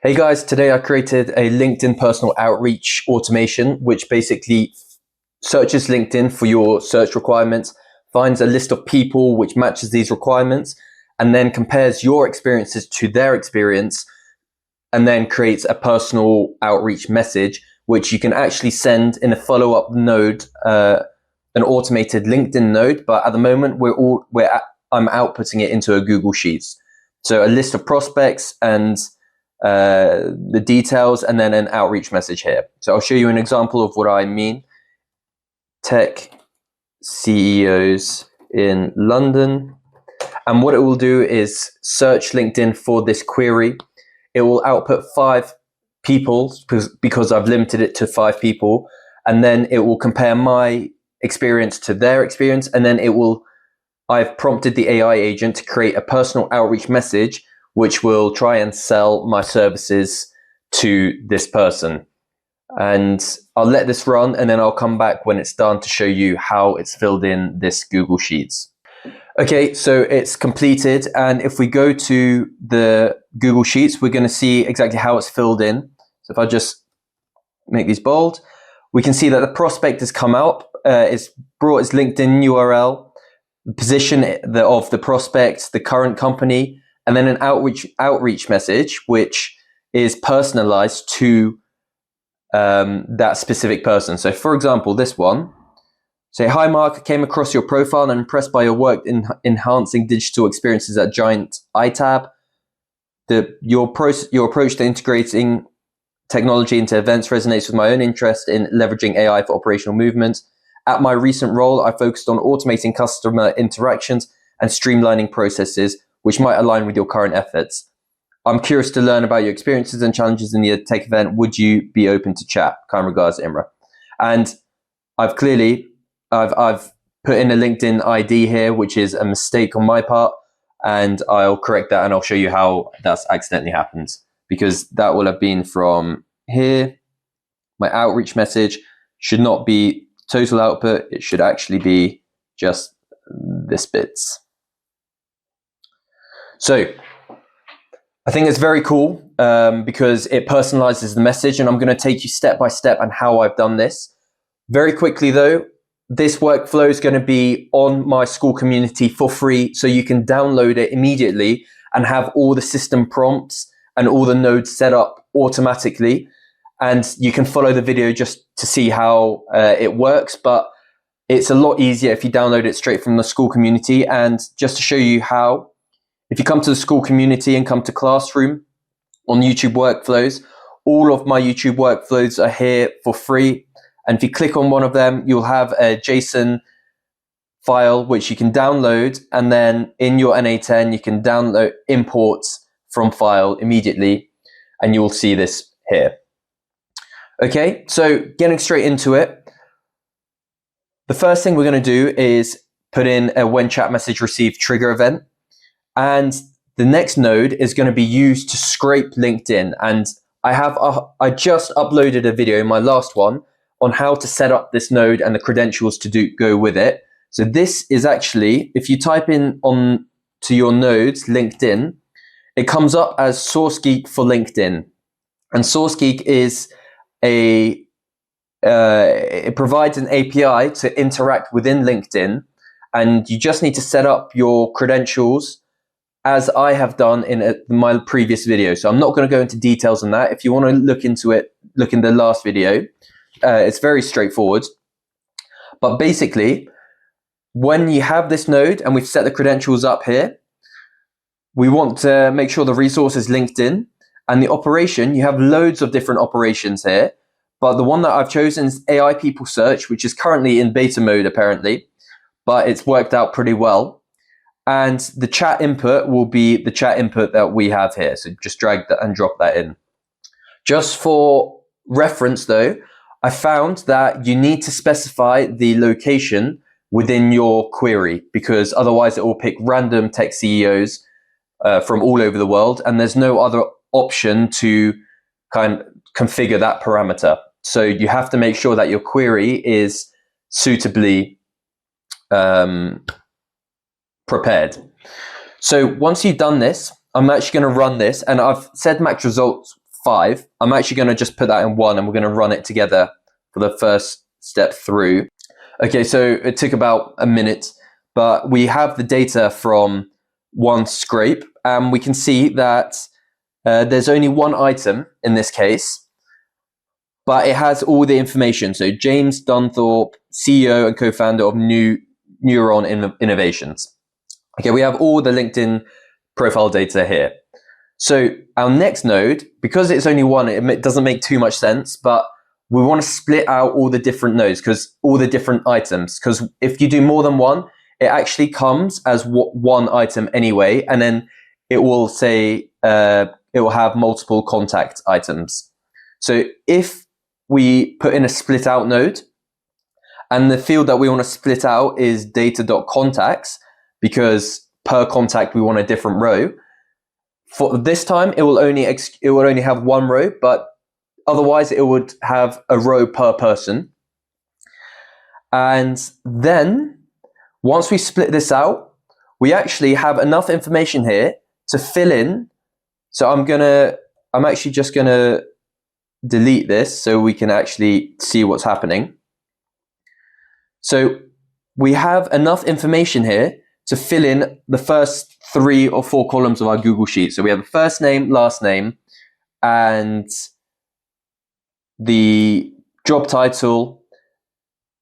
Hey guys, today I created a LinkedIn personal outreach automation, which basically searches LinkedIn for your search requirements, finds a list of people which matches these requirements, and then compares your experiences to their experience, and then creates a personal outreach message, which you can actually send in a follow-up node, an automated LinkedIn node. But at the moment, I'm outputting it into a Google Sheets. So a list of prospects and the details, and then an outreach message here. So I'll show you an example of what I mean. Tech CEOs in London. And what it will do is search LinkedIn for this query. It will output 5 people because I've limited it to 5 people. And then it will compare my experience to their experience. And then I've prompted the AI agent to create a personal outreach message, which will try and sell my services to this person. And I'll let this run, and then I'll come back when it's done to show you how it's filled in this Google Sheets. Okay, so it's completed. And if we go to the Google Sheets, we're going to see exactly how it's filled in. So if I just make these bold, we can see that the prospect has come out. It's brought its LinkedIn URL, the position of the prospect, the current company, and then an outreach message, which is personalized to that specific person. So for example, this one, say, "Hi Mark, I came across your profile and I'm impressed by your work in enhancing digital experiences at Giant iTab. Your approach to integrating technology into events resonates with my own interest in leveraging AI for operational movements. At my recent role, I focused on automating customer interactions and streamlining processes, which might align with your current efforts. I'm curious to learn about your experiences and challenges in the tech event. Would you be open to chat? Kind regards, Imra." And I've put in a LinkedIn ID here, which is a mistake on my part, and I'll correct that, and I'll show you how that's accidentally happened, because that will have been from here. My outreach message should not be total output. It should actually be just this bits. So I think it's very cool because it personalizes the message, and I'm going to take you step by step on how I've done this. Very quickly though, this workflow is going to be on my school community for free, so you can download it immediately and have all the system prompts and all the nodes set up automatically. And you can follow the video just to see how it works, but it's a lot easier if you download it straight from the school community. And just to show you how, if you come to the school community and come to Classroom on YouTube Workflows, all of my YouTube workflows are here for free. And if you click on one of them, you'll have a JSON file which you can download. And then in your n8n, you can download imports from file immediately. And you'll see this here. Okay, so getting straight into it. The first thing we're going to do is put in a when chat message received trigger event. And the next node is going to be used to scrape LinkedIn. And I just uploaded a video, my last one, on how to set up this node and the credentials to go with it. So this is actually, if you type in on to your nodes, LinkedIn, it comes up as SourceGeek for LinkedIn. And SourceGeek is it provides an API to interact within LinkedIn. And you just need to set up your credentials as I have done in my previous video. So I'm not going to go into details on that. If you want to look into it, look in the last video. It's very straightforward. But basically, when you have this node and we've set the credentials up here, we want to make sure the resource is linked in. And the operation, you have loads of different operations here. But the one that I've chosen is AI People Search, which is currently in beta mode apparently. But it's worked out pretty well. And the chat input will be the chat input that we have here. So just drag that and drop that in. Just for reference though, I found that you need to specify the location within your query, because otherwise it will pick random tech CEOs from all over the world. And there's no other option to kind of configure that parameter. So you have to make sure that your query is suitably prepared. So once you've done this, I'm actually going to run this, and I've set max results 5, I'm actually going to just put that in 1 and we're going to run it together for the first step through. Okay, so it took about a minute, but we have the data from one scrape, and we can see that there's only one item in this case, but it has all the information. So James Dunthorpe, CEO and co-founder of n8n Innovations. Okay, we have all the LinkedIn profile data here. So our next node, because it's only one, it doesn't make too much sense, but we want to split out all the different nodes, because all the different items, because if you do more than one, it actually comes as one item anyway, and then it will say, it will have multiple contact items. So if we put in a split out node, and the field that we want to split out is data.contacts, because per contact we want a different row. For this time, it will only have one row, but otherwise it would have a row per person. And then once we split this out, we actually have enough information here to fill in. So I'm actually just gonna delete this so we can actually see what's happening. So we have enough information here to fill in the first 3 or 4 columns of our Google Sheet. So we have the first name, last name, and the job title,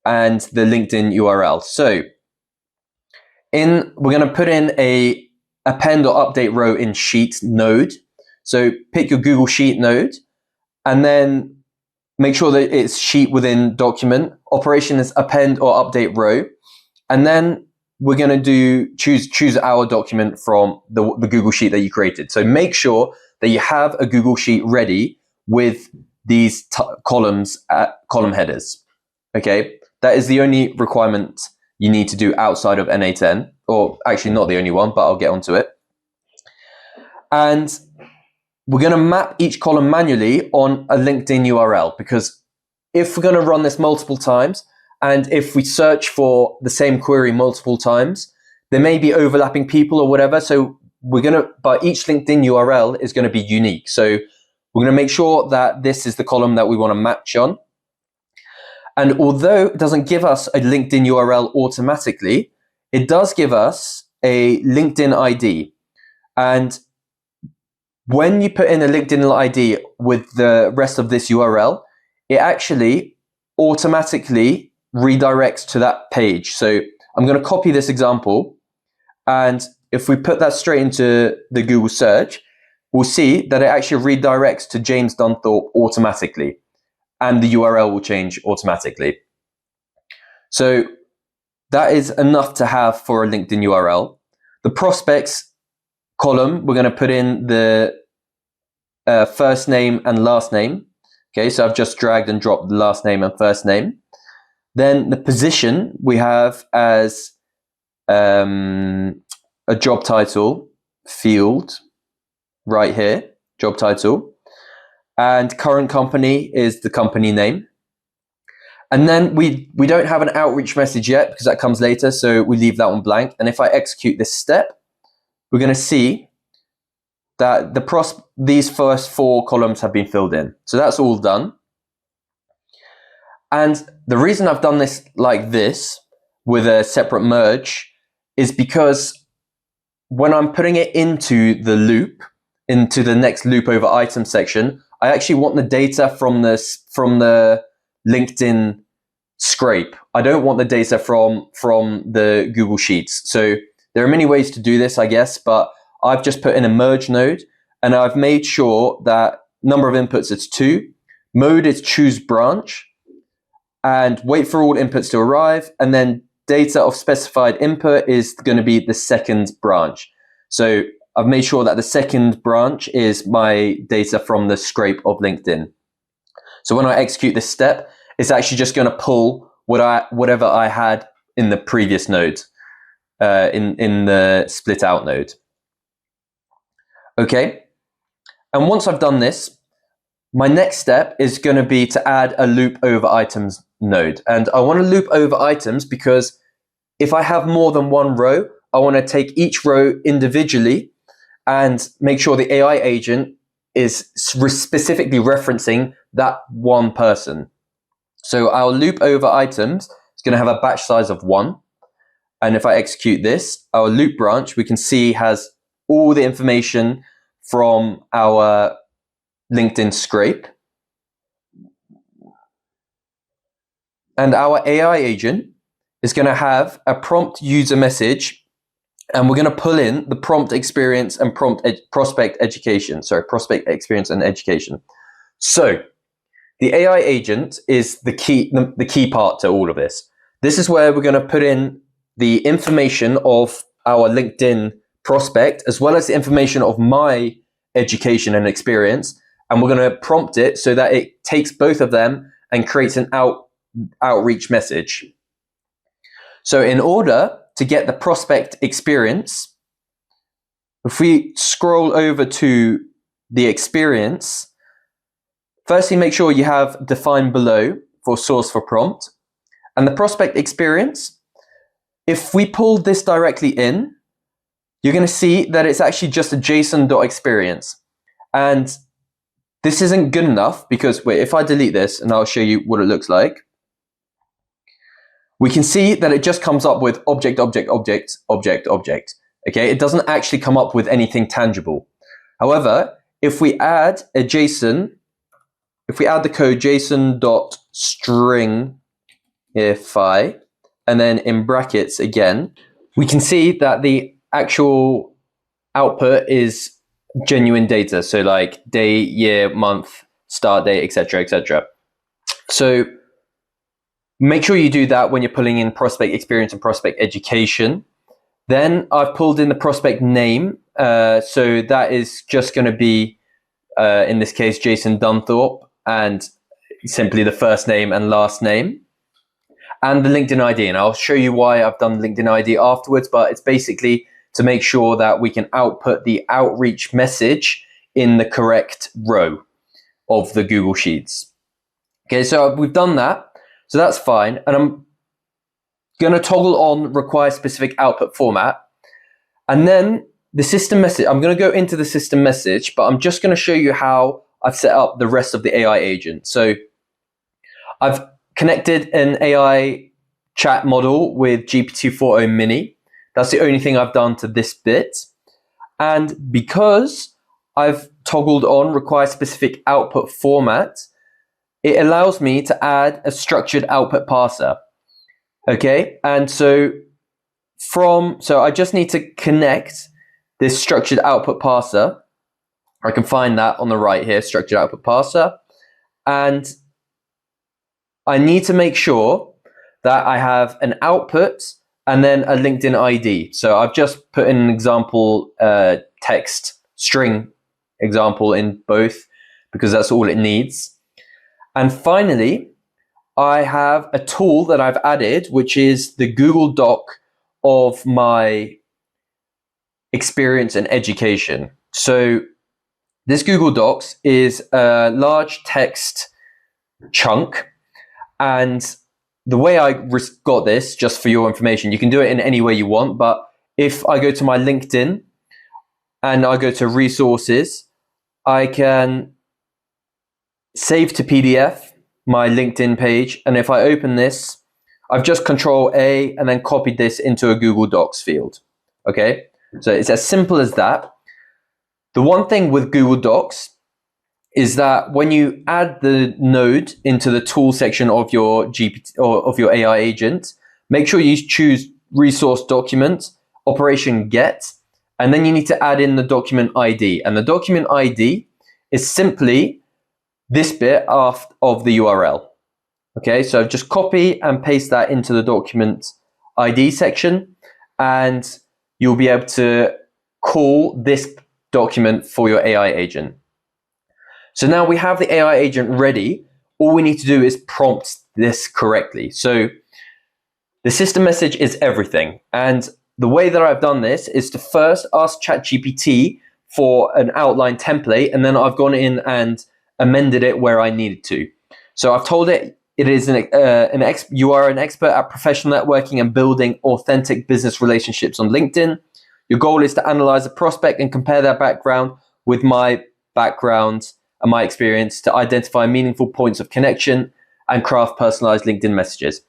and the LinkedIn URL. So we're going to put in a append or update row in Sheet node. So pick your Google Sheet node, and then make sure that it's Sheet within document. Operation is append or update row, and then we're going to choose our document from the Google Sheet that you created. So make sure that you have a Google Sheet ready with these columns at column headers. Okay, that is the only requirement you need to do outside of n8n, or actually not the only one, but I'll get onto it. And we're going to map each column manually on a LinkedIn URL, because if we're going to run this multiple times, and if we search for the same query multiple times, there may be overlapping people or whatever. So but each LinkedIn URL is going to be unique. So we're going to make sure that this is the column that we want to match on. And although it doesn't give us a LinkedIn URL automatically, it does give us a LinkedIn ID. And when you put in a LinkedIn ID with the rest of this URL, it actually automatically redirects to that page. So I'm going to copy this example, and if we put that straight into the Google search, we'll see that it actually redirects to James Dunthorpe automatically, and the URL will change automatically. So that is enough to have for a LinkedIn URL. The prospects column, we're going to put in the first name and last name. Okay, so I've just dragged and dropped the last name and first name. Then the position we have as a job title field right here, job title, and current company is the company name. And then we don't have an outreach message yet because that comes later, so we leave that one blank. And if I execute this step, we're going to see that these first 4 columns have been filled in. So that's all done. And the reason I've done this like this with a separate merge is because when I'm putting it into the loop, into the next loop over item section, I actually want the data from the LinkedIn scrape. I don't want the data from the Google Sheets. So there are many ways to do this, I guess, but I've just put in a merge node, and I've made sure that number of inputs is 2, mode is choose branch, and wait for all inputs to arrive, and then data of specified input is going to be the second branch. So I've made sure that the second branch is my data from the scrape of LinkedIn. So when I execute this step, it's actually just going to pull whatever I had in the previous node, in the split out node. Okay, and once I've done this, my next step is going to be to add a loop over items node. And I want to loop over items because if I have more than one row, I want to take each row individually and make sure the AI agent is specifically referencing that one person. So our loop over items is going to have a batch size of 1. And if I execute this, our loop branch, we can see has all the information from our LinkedIn scrape. And our AI agent is going to have a prompt user message, and we're going to pull in the prompt experience and prospect experience and education. So the AI agent is the key part to all of this. This is where we're going to put in the information of our LinkedIn prospect, as well as the information of my education and experience. And we're going to prompt it so that it takes both of them and creates an outreach message. So in order to get the prospect experience, if we scroll over to the experience, firstly, make sure you have define below for source for prompt. And the prospect experience, if we pull this directly in, you're going to see that it's actually just a JSON.experience. And this isn't good enough because, wait, if I delete this and I'll show you what it looks like, we can see that it just comes up with object, object, object, object, object. Okay, it doesn't actually come up with anything tangible. However, if we add a JSON, if we add the code JSON.stringify, and then in brackets again, we can see that the actual output is genuine data. So like day, year, month, start date, etc., etc. So make sure you do that when you're pulling in prospect experience and prospect education. Then I've pulled in the prospect name. So that is just going to be, in this case, Jason Dunthorpe, and simply the first name and last name. And the LinkedIn ID. And I'll show you why I've done LinkedIn ID afterwards, but it's basically to make sure that we can output the outreach message in the correct row of the Google Sheets. Okay, so we've done that. So that's fine. And I'm going to toggle on require specific output format. And then the system message, I'm going to go into the system message, but I'm just going to show you how I've set up the rest of the AI agent. So I've connected an AI chat model with GPT-4o Mini. That's the only thing I've done to this bit. And because I've toggled on require specific output format, it allows me to add a structured output parser. Okay, and so I just need to connect this structured output parser. I can find that on the right here, structured output parser. And I need to make sure that I have an output and then a LinkedIn ID. So I've just put in an example text string example in both because that's all it needs. And finally, I have a tool that I've added, which is the Google Doc of my experience and education. So this Google Docs is a large text chunk. And the way I got this, just for your information, you can do it in any way you want. But if I go to my LinkedIn and I go to resources, I can save to PDF my LinkedIn page. And if I open this, I've just Control-A and then copied this into a Google Docs field. Okay, so it's as simple as that. The one thing with Google Docs is that when you add the node into the tool section of your GPT or of your AI agent, make sure you choose resource document, operation get, and then you need to add in the document ID. And the document ID is simply this bit of the URL. Okay, so just copy and paste that into the document ID section, and you'll be able to call this document for your AI agent. So now we have the AI agent ready. All we need to do is prompt this correctly. So the system message is everything. And the way that I've done this is to first ask ChatGPT for an outline template, and then I've gone in and amended it where I needed to. So I've told it is you are an expert at professional networking and building authentic business relationships on LinkedIn. Your goal is to analyze a prospect and compare their background with my background and my experience to identify meaningful points of connection and craft personalized LinkedIn messages.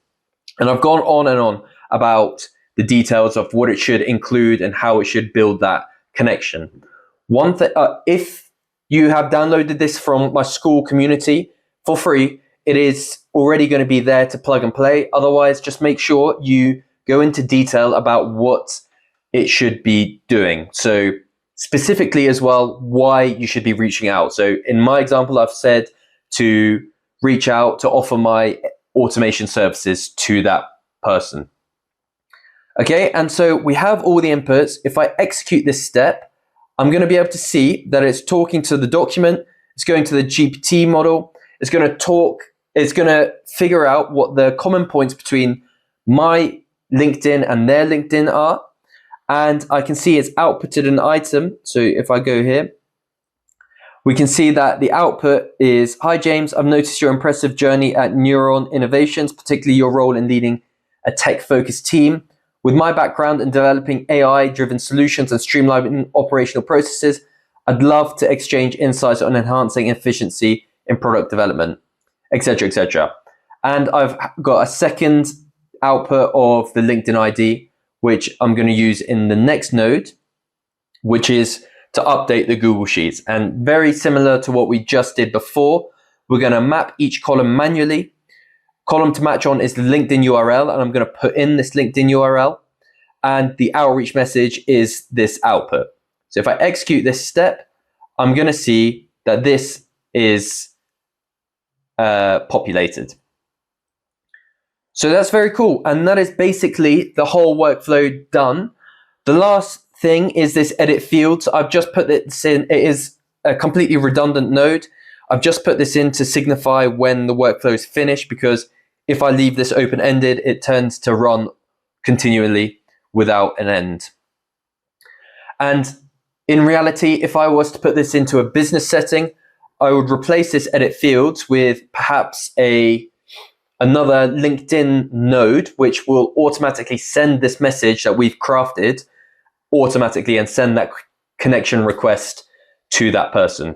And I've gone on and on about the details of what it should include and how it should build that connection. One thing, if you have downloaded this from my school community for free, it is already going to be there to plug and play. Otherwise, just make sure you go into detail about what it should be doing. So specifically as well, why you should be reaching out. So in my example, I've said to reach out to offer my automation services to that person. Okay, and so we have all the inputs. If I execute this step, I'm going to be able to see that it's talking to the document, it's going to the GPT model, it's going to talk, it's going to figure out what the common points between my LinkedIn and their LinkedIn are. And I can see it's outputted an item. So if I go here, we can see that the output is, "Hi James, I've noticed your impressive journey at n8n Innovations, particularly your role in leading a tech-focused team. With my background in developing AI-driven solutions and streamlining operational processes, I'd love to exchange insights on enhancing efficiency in product development," etc., etc. And I've got a second output of the LinkedIn ID, which I'm going to use in the next node, which is to update the Google Sheets. And very similar to what we just did before, we're going to map each column manually. Column to match on is the LinkedIn URL, and I'm going to put in this LinkedIn URL. And the outreach message is this output. So if I execute this step, I'm going to see that this is populated. So that's very cool. And that is basically the whole workflow done. The last thing is this edit fields. I've just put this in. It is a completely redundant node. I've just put this in to signify when the workflow is finished, because if I leave this open-ended, it turns to run continually without an end. And in reality, if I was to put this into a business setting, I would replace this edit fields with perhaps another LinkedIn node, which will automatically send this message that we've crafted automatically and send that connection request to that person.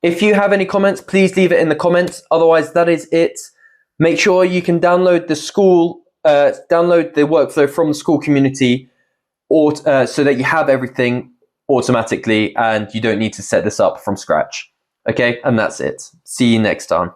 If you have any comments, please leave it in the comments. Otherwise, that is it. Make sure you can download the workflow from the school community, or so that you have everything automatically and you don't need to set this up from scratch. Okay, and that's it. See you next time.